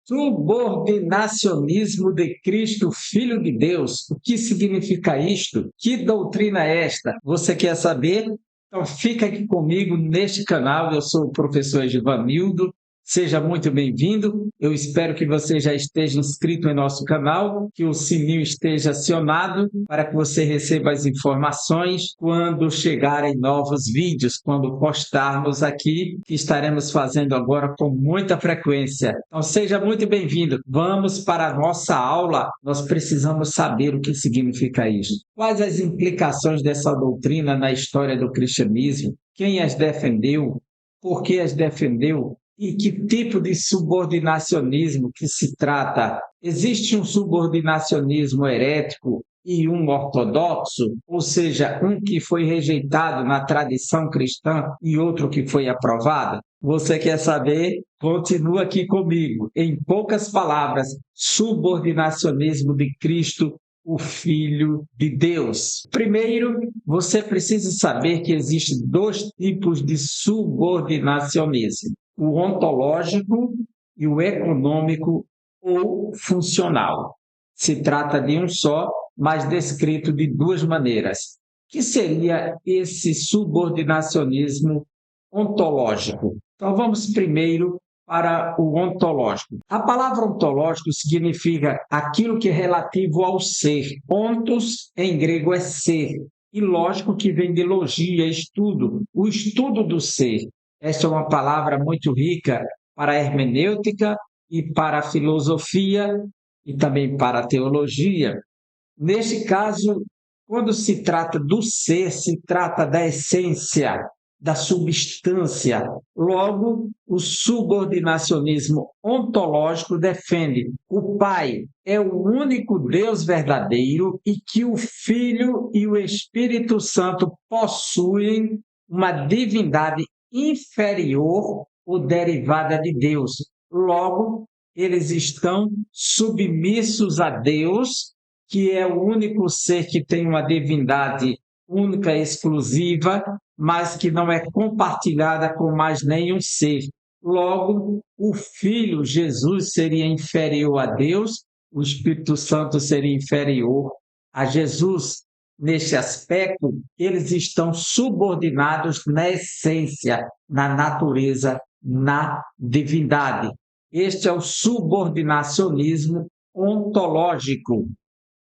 Subordinacionismo de Cristo, Filho de Deus. O que significa isto? Que doutrina é esta? Você quer saber? Então fica aqui comigo neste canal. Eu sou o professor Givanildo. Seja muito bem-vindo. Eu espero que você já esteja inscrito em nosso canal, que o sininho esteja acionado para que você receba as informações quando chegarem novos vídeos, quando postarmos aqui, que estaremos fazendo agora com muita frequência. Então seja muito bem-vindo. Vamos para a nossa aula. Nós precisamos saber o que significa isso. Quais as implicações dessa doutrina na história do cristianismo? Quem as defendeu? Por que as defendeu? E que tipo de subordinacionismo que se trata? Existe um subordinacionismo herético e um ortodoxo, ou seja, um que foi rejeitado na tradição cristã e outro que foi aprovado? Você quer saber? Continua aqui comigo. Em poucas palavras, subordinacionismo de Cristo, o Filho de Deus. Primeiro, você precisa saber que existem dois tipos de subordinacionismo: o ontológico e o econômico ou funcional. Se trata de um só, mas descrito de duas maneiras. O que seria esse subordinacionismo ontológico? Então vamos primeiro para o ontológico. A palavra ontológico significa aquilo que é relativo ao ser. Ontos, em grego, é ser. E lógico que vem de logia, estudo, o estudo do ser. Esta é uma palavra muito rica para a hermenêutica e para a filosofia e também para a teologia. Neste caso, quando se trata do ser, se trata da essência, da substância. Logo, o subordinacionismo ontológico defende o Pai é o único Deus verdadeiro e que o Filho e o Espírito Santo possuem uma divindade inferior ou derivada de Deus. Logo, eles estão submissos a Deus, que é o único ser que tem uma divindade única e exclusiva, mas que não é compartilhada com mais nenhum ser. Logo, o Filho, Jesus, seria inferior a Deus, o Espírito Santo seria inferior a Jesus. Neste aspecto, eles estão subordinados na essência, na natureza, na divindade. Este é o subordinacionismo ontológico.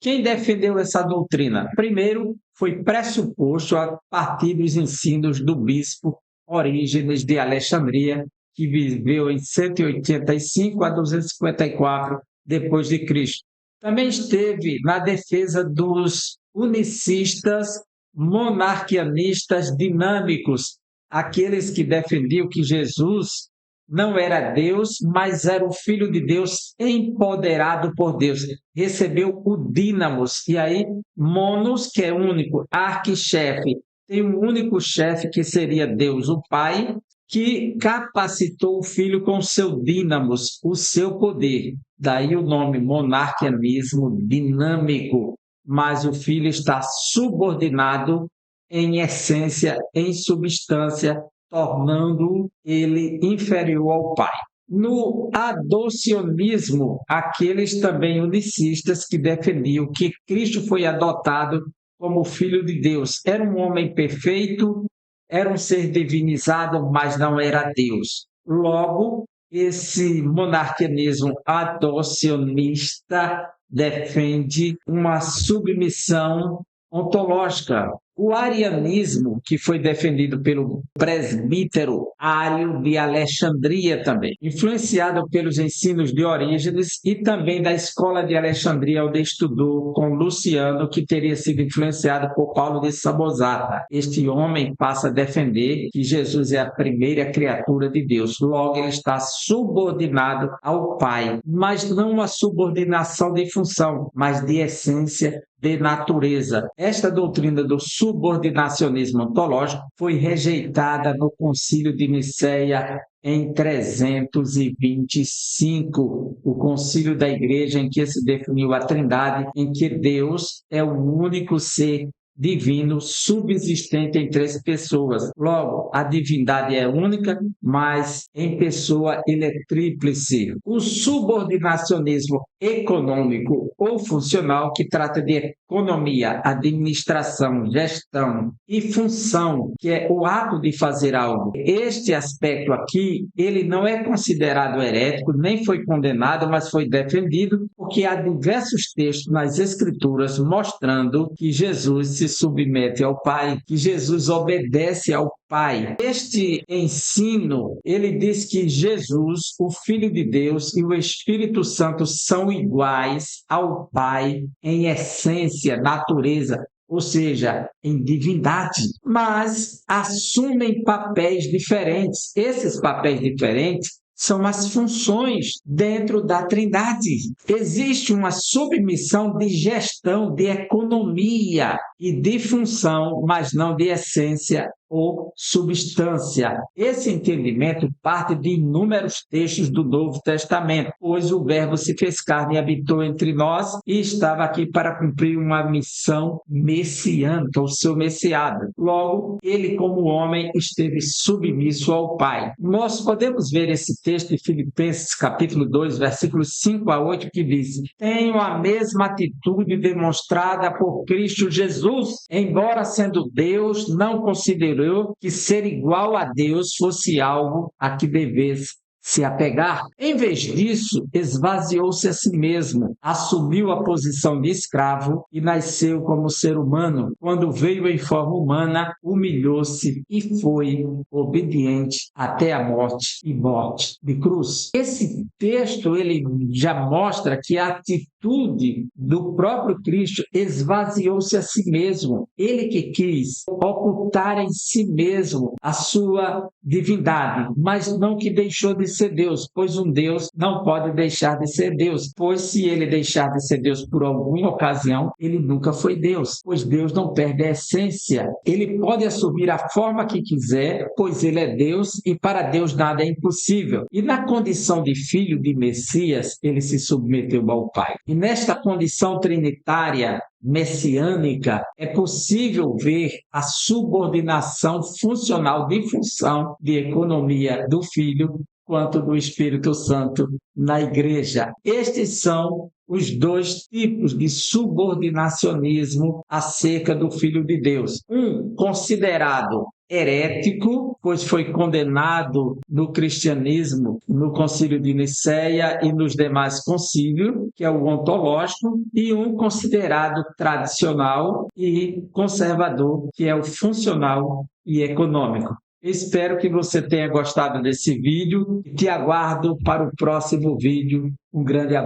Quem defendeu essa doutrina? Primeiro, foi pressuposto a partir dos ensinos do bispo Orígenes de Alexandria, que viveu em 185 a 254 depois de Cristo. Também esteve na defesa dos unicistas monarquianistas dinâmicos, aqueles que defendiam que Jesus não era Deus, mas era o Filho de Deus empoderado por Deus. Recebeu o dínamos. E aí, monos, que é único, arquichefe, tem um único chefe que seria Deus, o Pai, que capacitou o Filho com o seu dínamos, o seu poder. Daí o nome monarquianismo dinâmico. Mas o Filho está subordinado em essência, em substância, tornando ele inferior ao Pai. No adocionismo, aqueles também unicistas que defendiam que Cristo foi adotado como Filho de Deus. Era um homem perfeito, era um ser divinizado, mas não era Deus. Logo, esse monarquianismo adocionista defende uma submissão ontológica. O arianismo, que foi defendido pelo presbítero Ário de Alexandria também, influenciado pelos ensinos de Orígenes e também da escola de Alexandria, onde estudou com Luciano, que teria sido influenciado por Paulo de Samosata. Este homem passa a defender que Jesus é a primeira criatura de Deus. Logo, ele está subordinado ao Pai, mas não uma subordinação de função, mas de essência, de natureza. Esta doutrina do subordinacionismo ontológico foi rejeitada no Concílio de Nicéia em 325, o concílio da igreja em que se definiu a Trindade, em que Deus é o único ser divino subsistente em três pessoas. Logo, a divindade é única, mas em pessoa ele é tríplice. O subordinacionismo econômico ou funcional, que trata de economia, administração, gestão e função, que é o ato de fazer algo. Este aspecto aqui, ele não é considerado herético, nem foi condenado, mas foi defendido, porque há diversos textos nas Escrituras mostrando que Jesus se submete ao Pai, que Jesus obedece ao Pai. Este ensino, ele diz que Jesus, o Filho de Deus e o Espírito Santo são iguais ao Pai em essência, natureza, ou seja, em divindade, mas assumem papéis diferentes. Esses papéis diferentes são as funções dentro da Trindade. Existe uma submissão de gestão, de economia e de função, mas não de essência ou substância. Esse entendimento parte de inúmeros textos do Novo Testamento, pois o Verbo se fez carne e habitou entre nós e estava aqui para cumprir uma missão messiânica, o seu messiado. Logo, ele como homem esteve submisso ao Pai. Nós podemos ver esse texto em Filipenses capítulo 2, versículos 5 a 8, que diz: tenho a mesma atitude demonstrada por Cristo Jesus, embora sendo Deus, não considerou que ser igual a Deus fosse algo a que devesse se apegar. Em vez disso, esvaziou-se a si mesmo, assumiu a posição de escravo e nasceu como ser humano. Quando veio em forma humana, humilhou-se e foi obediente até a morte e morte de cruz. Esse texto ele já mostra que a atitude do próprio Cristo esvaziou-se a si mesmo. Ele que quis ocultar em si mesmo a sua divindade, mas não que deixou de ser Deus, pois um Deus não pode deixar de ser Deus, pois se ele deixar de ser Deus por alguma ocasião, ele nunca foi Deus, pois Deus não perde a essência. Ele pode assumir a forma que quiser, pois ele é Deus e para Deus nada é impossível. E na condição de filho de Messias, ele se submeteu ao Pai. E nesta condição trinitária, messiânica, é possível ver a subordinação funcional de função de economia do Filho quanto do Espírito Santo na Igreja. Estes são os dois tipos de subordinacionismo acerca do Filho de Deus. Um considerado herético, pois foi condenado no cristianismo, no Concílio de Nicéia e nos demais concílios, que é o ontológico, e um considerado tradicional e conservador, que é o funcional e econômico. Espero que você tenha gostado desse vídeo e te aguardo para o próximo vídeo. Um grande abraço.